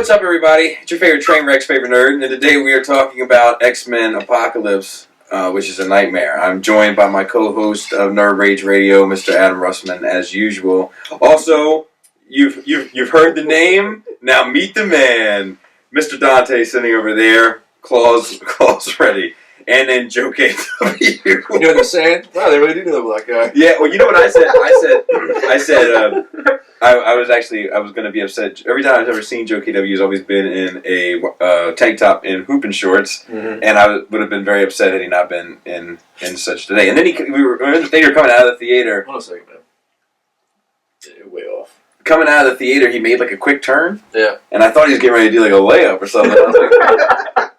What's up, everybody? It's your favorite Trainwreck's favorite nerd, and today we are talking about X-Men Apocalypse, which is a nightmare. I'm joined by my co-host of Nerd Rage Radio, Mr. Adam Russman, as usual. Also, you've heard the name. Now meet the man, Mr. Dante, sitting over there, claws ready. And then Joe KW. You know what they're saying? Wow, they really do know the black guy. Yeah, well, you know what I said? I was going to be upset. Every time I've ever seen Joe KW, he's always been in a tank top and hooping shorts, and I would have been very upset had he not been in such today. And then we were in the theater, coming out of the theater. Hold on a second, man. Yeah, way off. Coming out of the theater, he made like a quick turn. Yeah. And I thought he was getting ready to do like a layup or something. I was like,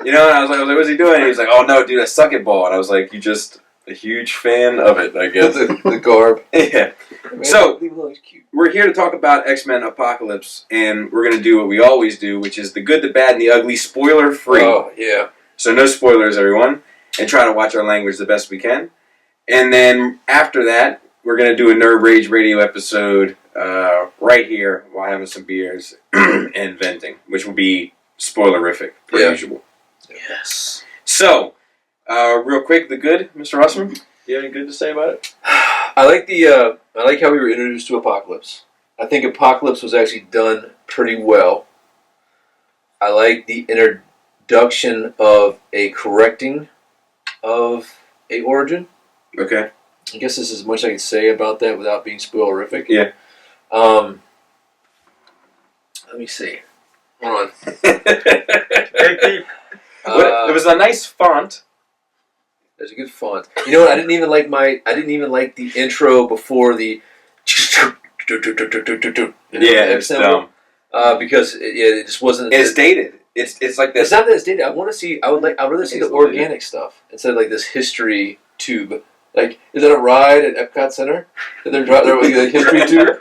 and I was like, what's he doing? And he was like, oh no, dude, I suck at ball. And I was like, you're just a huge fan of it, I guess. the garb. Yeah. Man, so, he's cute. we're here to talk about X-Men Apocalypse, and we're going to do what we always do, which is the good, the bad, and the ugly, spoiler-free. Oh, yeah. So no spoilers, everyone, and try to watch our language the best we can. And then after that, we're going to do a Nerd Rage Radio episode right here while having some beers and venting, which will be spoilerific, per usual. Yes. So, real quick, the good, Mr. Russman? Do you have any good to say about it? I like how we were introduced to Apocalypse. I think Apocalypse was actually done pretty well. I like the introduction of a correcting of a origin. Okay. I guess this is as much as I can say about that without being spoilerific. Yeah. Let me see. Hold on. It was a nice font. There's a good font. You know what? I didn't even like the intro before the. It's dumb. Because it just wasn't. It's dated. It's like this. It's not that it's dated. I want to see. I'd rather see the organic stuff instead of like this history tube. Like, is that a ride at Epcot Center? Is there a history tube?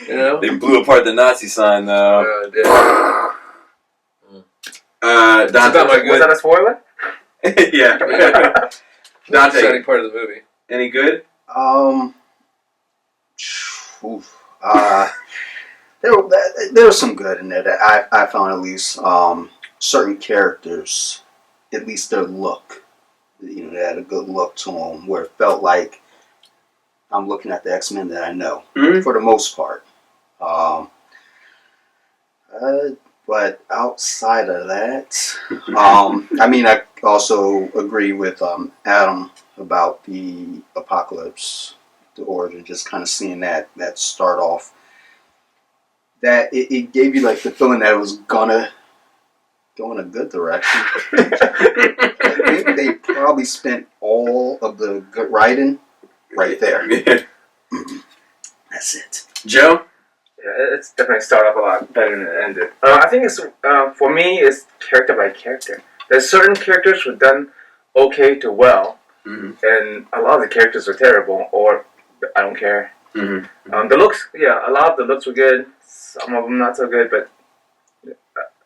You know. They blew apart the Nazi sign though. Dante, was that a spoiler? Yeah. Dante, Exciting part of the movie. Any good? There was some good in there that I found, at least. Certain characters, at least their look, they had a good look to them, where it felt like I'm looking at the X-Men that I know, for the most part. But outside of that, I also agree with Adam about the Apocalypse, the origin, just kind of seeing that start off. That it gave you like the feeling that it was gonna go in a good direction. I think they probably spent all of the good writing right there. That's it. Joe? Yeah, it's definitely started off a lot better than it ended. I think it's for me, it's character by character. There's certain characters who done okay to well, and a lot of the characters are terrible, or I don't care. The looks, a lot of the looks were good. Some of them not so good, but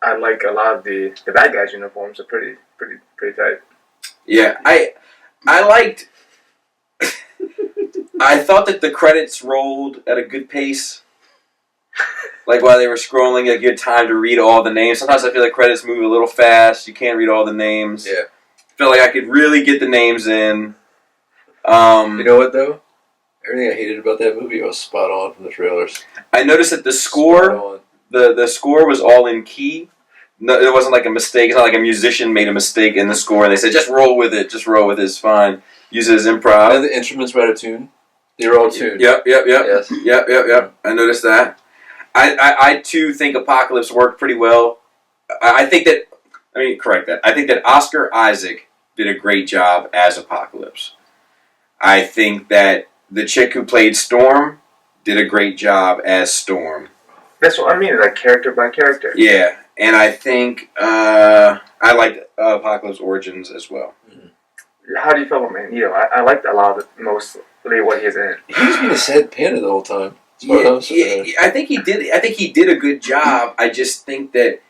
I like a lot of the bad guys' uniforms are pretty tight. Yeah, I liked. I thought that the credits rolled at a good pace. Like while they were scrolling, a good time to read all the names. Sometimes I feel like credits move a little fast. You can't read all the names. Yeah. Felt like I could really get the names in. You know what though? Everything I hated about that movie was spot on from the trailers. I noticed that the score, the score was all in key. No, it wasn't like a mistake. It's not like a musician made a mistake in the score and they said, just roll with it. Just roll with it. It's fine. Use it as improv. And the instruments were out of tune. They were all tuned. Yep. Yes. Yep. I noticed that. I too think Apocalypse worked pretty well. I think that Oscar Isaac did a great job as Apocalypse. I think that the chick who played Storm did a great job as Storm. That's what I mean, like character by character. Yeah, and I think I liked Apocalypse Origins as well. How do you feel about Magneto? I liked a lot of it, mostly what he's in. He was being a sad panda the whole time. Yeah, I think he did. I think he did a good job. I just think that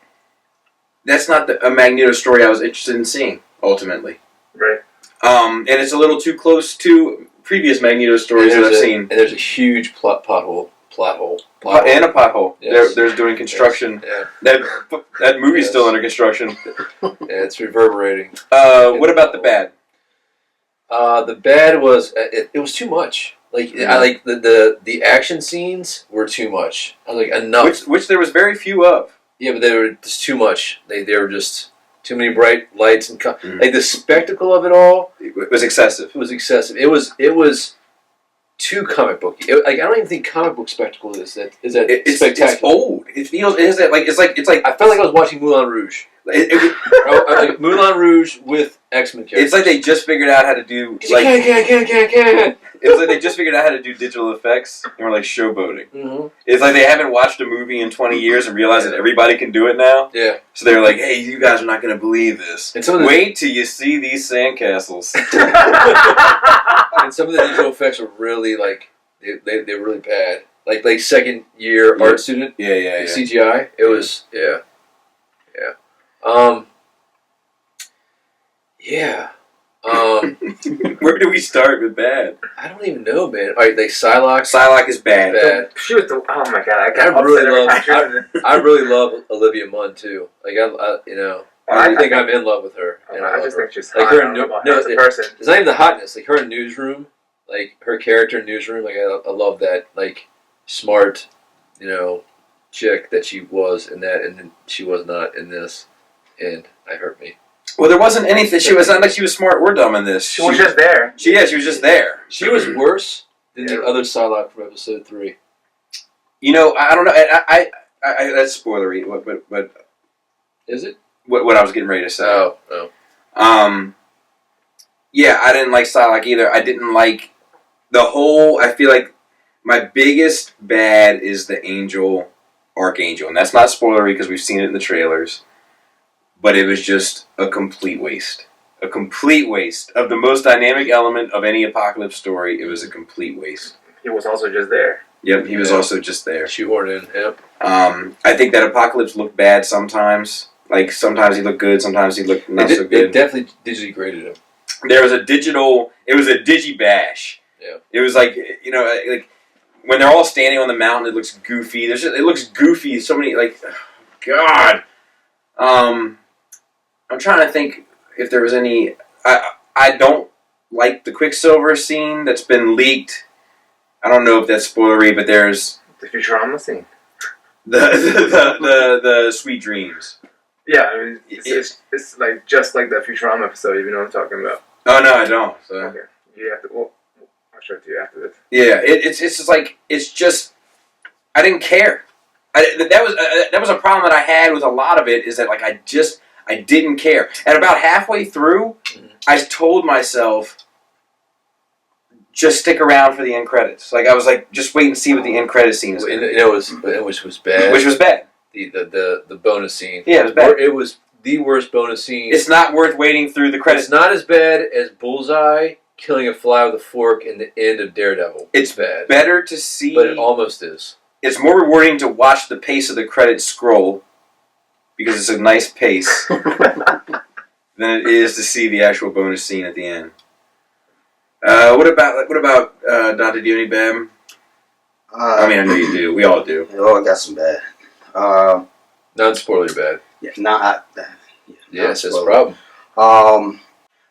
that's not a Magneto story I was interested in seeing ultimately. Right. And it's a little too close to previous Magneto stories that I've seen. And there's a huge plot pothole plot hole. And a pothole. Yes. They're doing construction. Yes. Yeah. That movie's Yes. still under construction. Yeah, it's reverberating. What about the bad? The bad was it was too much. Like I like the action scenes were too much. I was like enough. Which there was very few of. Yeah, but they were just too much. They were just too many bright lights and like the spectacle of it all. It was excessive. It was excessive. It was too comic booky. Like I don't even think comic book spectacle is that It's spectacular. It's old. It feels. It's like. I felt like I was watching Moulin Rouge. Like Moulin Rouge with X-Men characters. It's like they just figured out how to do Can't. It's like they just figured out how to do digital effects and were like showboating. Mm-hmm. It's like they haven't watched a movie in 20 years and realized that everybody can do it now. Yeah. So they were like, "Hey, you guys are not going to believe this. And some of the, Wait till you see these sandcastles." and some of the digital effects were really like they were really bad. Like second year art student. Yeah. CGI. It was yeah. Where do we start with bad? I don't even know, man. All right, like Psylocke. Psylocke is bad. She was the. Oh my god! I really love Olivia Munn too. Like I think I'm in love with her. And I just think she's like hot. her. As a person. It's not even the hotness. Like her in Newsroom. Like her character in Newsroom. Like I love that. Like smart, chick that she was in that, and then she was not in this, and I hurt me. Well, there wasn't anything. She was not like she was smart or dumb in this. She was just there. She was just there. She was worse than the other Psylocke from episode 3. I don't know. I that's spoilery. But is it? What I was getting ready to say. Oh. Yeah, I didn't like Psylocke either. I didn't like the whole. I feel like my biggest bad is the Archangel, and that's not spoilery because we've seen it in the trailers. But it was just a complete waste. A complete waste of the most dynamic element of any Apocalypse story. It was a complete waste. He was also just there. Yep, he was also just there. Shoehorned in, yep. I think that Apocalypse looked bad sometimes. Like, sometimes he looked good, sometimes he looked not so good. It definitely digitally graded him. There was it was a digi-bash. Yeah. It was like, like, when they're all standing on the mountain, it looks goofy. It looks goofy. So many, like, God. I'm trying to think if there was any. I don't like the Quicksilver scene that's been leaked. I don't know if that's spoilery, but there's the Futurama scene. The Sweet Dreams. Yeah, I mean, it's like just like the Futurama episode. If you know what I'm talking about. Oh no, I don't. So. Okay, you have to. Well, I'll show it to you after this. Yeah, it's just like it's just. I didn't care. That was a problem that I had with a lot of it. Is that like I didn't care. And about halfway through, I told myself, just stick around for the end credits. Like I was like, just wait and see what the end credit scene is. Which was bad. Which was bad. The bonus scene. Yeah, it was bad. It was the worst bonus scene. It's not worth waiting through the credits. It's not as bad as Bullseye killing a fly with a fork in the end of Daredevil. It's bad. Better to see, but it almost is. It's more rewarding to watch the pace of the credits scroll because it's a nice pace than it is to see the actual bonus scene at the end. What about Dante? Do you have any bad? I mean, I know you do. We all do. Oh, I got some bad. Non-spoiler bad. Yeah, yes, that's the problem.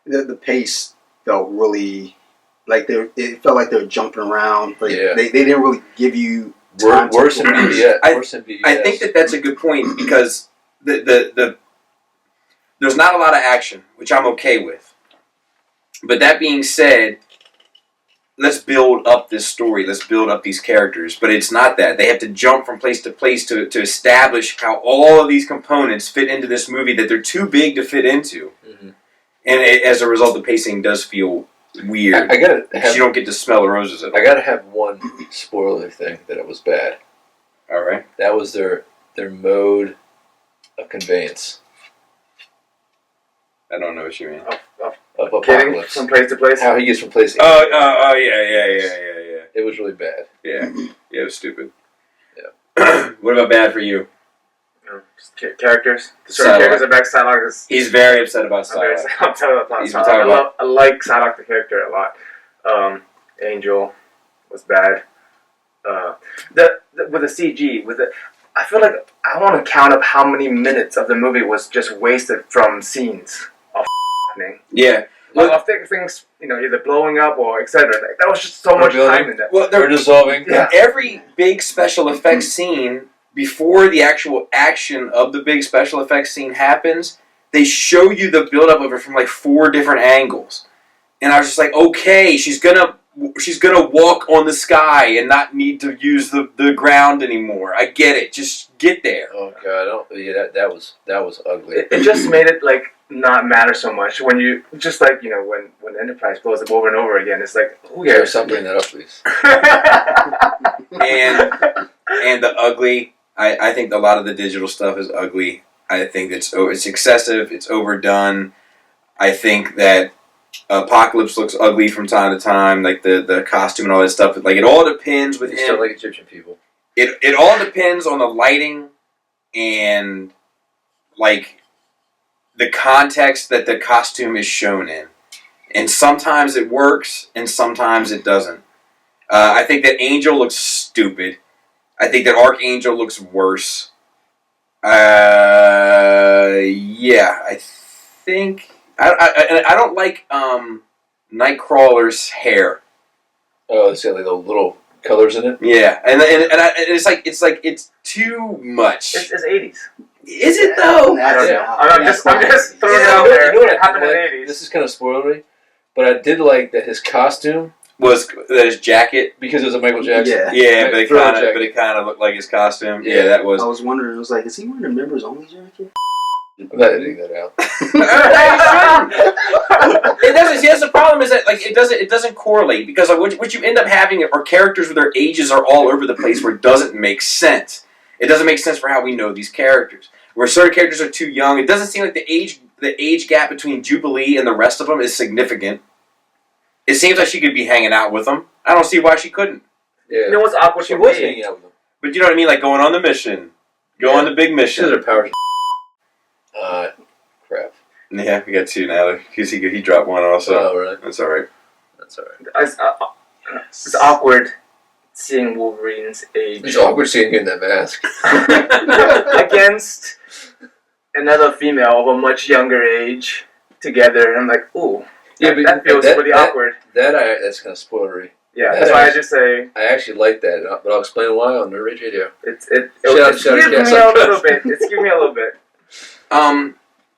The pace felt really like it felt like they were jumping around. Like they didn't really give you time worse than BBS. I think that's a good point because the there's not a lot of action, which I'm okay with. But that being said, let's build up this story. Let's build up these characters. But it's not that. They have to jump from place to place to establish how all of these components fit into this movie that they're too big to fit into. Mm-hmm. And as a result, the pacing does feel weird. You don't get to smell the roses at all. I gotta have one spoiler thing that it was bad. All right. That was their mode of conveyance. I don't know what you mean. Of Apocalypse. From place to place. How he gets from place to place. Oh, yeah. It was really bad. Yeah, it was stupid. Yeah. What about bad for you? Just characters. Certain characters are back. Psylocke is. He's very upset about Psylocke. I like Psylocke the character a lot. Angel was bad. with the CG, I feel like I want to count up how many minutes of the movie was just wasted from scenes of happening. Yeah. Like of things, either blowing up or etc. Like, that was just so much time in that. Well, They're dissolving. Yeah. Every big special effects scene, before the actual action of the big special effects scene happens, they show you the buildup of it from like 4 different angles. And I was just like, okay, she's gonna walk on the sky and not need to use the ground anymore. I get it. Just get there. Oh god, that was ugly. It just made it like not matter so much when you just like when Enterprise blows up over and over again. It's like, who Yeah, cares? stop bringing that up, please. And the ugly. I think a lot of the digital stuff is ugly. I think it's excessive. It's overdone. I think that Apocalypse looks ugly from time to time, like the costume and all that stuff. Like it all depends with You him. sound like Egyptian people. It all depends on the lighting and like the context that the costume is shown in. And sometimes it works, and sometimes it doesn't. I think that Angel looks stupid. I think that Archangel looks worse. Yeah, I think I don't like Nightcrawler's hair. Oh, it's got like the little colors in it. Yeah, and it's too much. It's 80s. Is it though? I don't know. Yeah. I'm just throwing it out You there. know what It I happened did in like? the 80s. This is kind of spoilery, but I did like that his costume, Was that his jacket? because it was a Michael Jackson. Yeah. Yeah, but Thriller it kind of looked like his costume. Yeah. Yeah, that was. I was wondering, I was like, is he wearing a members only jacket? I'm not editing that out. It doesn't. See, that's the problem. Is that like it doesn't correlate because like, what you end up having are characters where their ages are all over the place, where it doesn't make sense. It doesn't make sense for how we know these characters. Where certain characters are too young, it doesn't seem like the age gap between Jubilee and the rest of them is significant. It seems like she could be hanging out with them. I don't see why she couldn't. Yeah. You know what's awkward She for was me? hanging out with him. But you know what I mean, like going on the mission, on the big She mission. has her powers. Crap. Yeah, we got 2 now. Because he dropped one also. Oh, right. That's all right. That's alright. It's awkward seeing Wolverine's age It's awkward seeing you in that mask. against another female of a much younger age together. And I'm like, ooh, that feels pretty awkward. That's kind of spoilery. Yeah, that's why I just say I actually like that, but I'll explain why on Nerd Rage Radio. it's Shout giving out, me a little bit. It's giving me a little bit.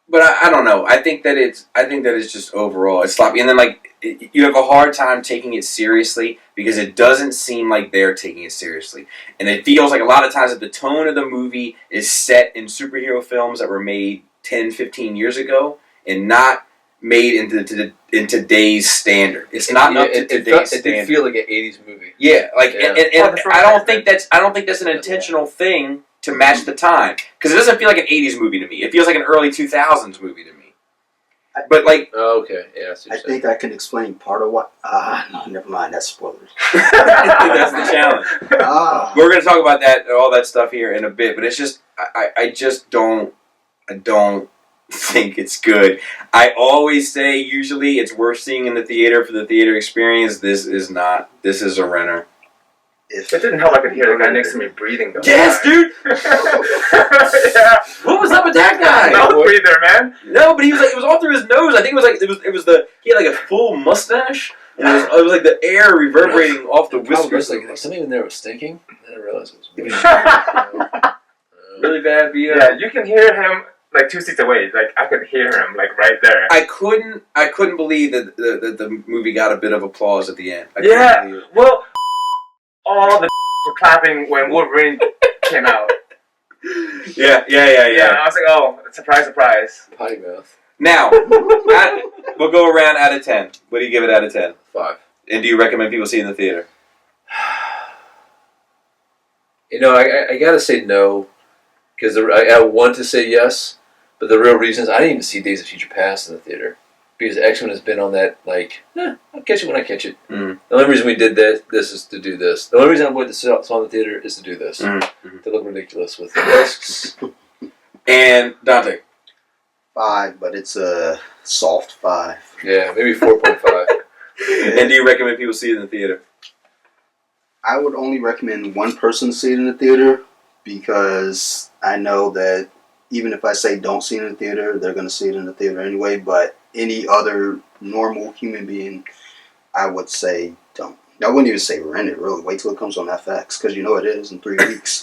But I don't know. I think that it's just overall it's sloppy, and then like you have a hard time taking it seriously because it doesn't seem like they're taking it seriously, and it feels like a lot of times that the tone of the movie is set in superhero films that were made 10, 15 years ago, and not made in today's standard. It's not up to today's standard. It did feel like an '80s movie. Yeah, like Yeah. and I don't think that's an intentional thing to match the time because it doesn't feel like an '80s movie to me. It feels like an early 2000s movie to me. But like, Oh, okay, yeah. I think I can explain part of what. No, never mind. That's spoilers. that's the challenge. We're going to talk about all that stuff here in a bit. But it's just, I just don't think it's good. I always say usually it's worth seeing in the theater for the theater experience. This is not. This is a renner. It didn't help I could hear the guy next to me breathing though. Yes, dude. Yeah. What was up with that guy? No breather, man. No, but he was like, it was all through his nose. I think he had like a full mustache, and it was like the air reverberating off the whiskers. Like something in there was stinking. Then I realized it was Really bad. Yeah, you can hear him like 2 seats away. Like I could hear him like right there. I couldn't believe that the movie got a bit of applause at the end. Yeah, well, all the were clapping when Wolverine came out. Yeah. I was like, oh, surprise, surprise. potty mouth. Now, we'll go around out of 10. What do you give it out of 10? 5. And do you recommend people see it in the theater? You know, I gotta say no, because I want to say yes, but the real reason is I didn't even see Days of Future Past in the theater. Because X-Men has been on that, like, I'll catch it when I catch it. Mm. The only reason we did this is to do this. The only reason I went to saw in the theater is to do this. Mm-hmm. To look ridiculous with the masks. And Dante. 5, but it's a soft 5. Yeah, maybe 4.5. And do you recommend people see it in the theater? I would only recommend one person see it in the theater because I know that even if I say don't see it in the theater, they're going to see it in the theater anyway. But any other normal human being, I would say don't. I wouldn't even say rent it, really. Wait till it comes on FX because you know it is in 3 weeks.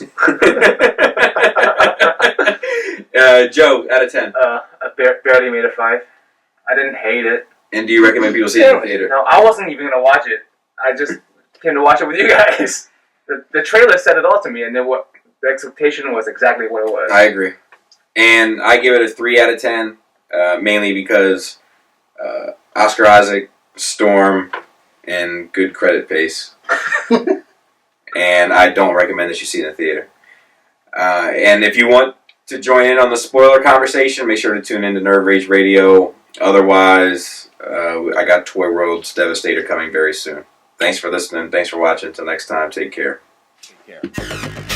Joe, out of 10. I barely made a 5. I didn't hate it. And do you recommend people see it in the theater? No, I wasn't even gonna watch it. I just came to watch it with you guys. The trailer said it all to me, and then what the expectation was exactly what it was. I agree. And I give it a 3 out of 10, mainly because Oscar Isaac, Storm, and good credit pace. And I don't recommend that you see it in the theater. And if you want to join in on the spoiler conversation, make sure to tune in to Nerd Rage Radio. Otherwise, I got Toy World's Devastator coming very soon. Thanks for listening. Thanks for watching. Until next time, take care. Take care.